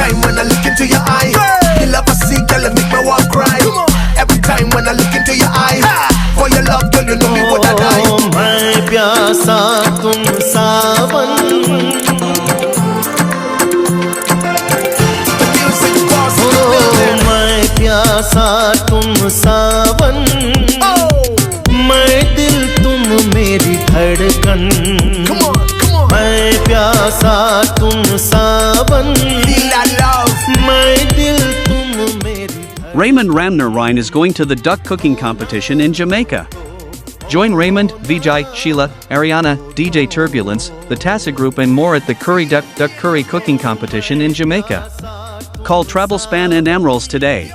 time when I look into your eye, the love I see, girl, it make me want cry. Every time when I look into your eye, for your love, girl, you know me would I die. मैं प्यासा तुम सावन, मैं प्यासा तुम सावन, मैं दिल तुम मेरी धड़कन, मैं प्यासा तुम सावन, मैं दिल तुम मेरी धड़कन. Raymond Ramnarine is going to the duck cooking competition in Jamaica. Join Raymond, Vijay, Sheila, Ariana, DJ Turbulence, the Tassa Group and more at the Duck Curry cooking competition in Jamaica. Call TRAVELSPAN and Amrals today.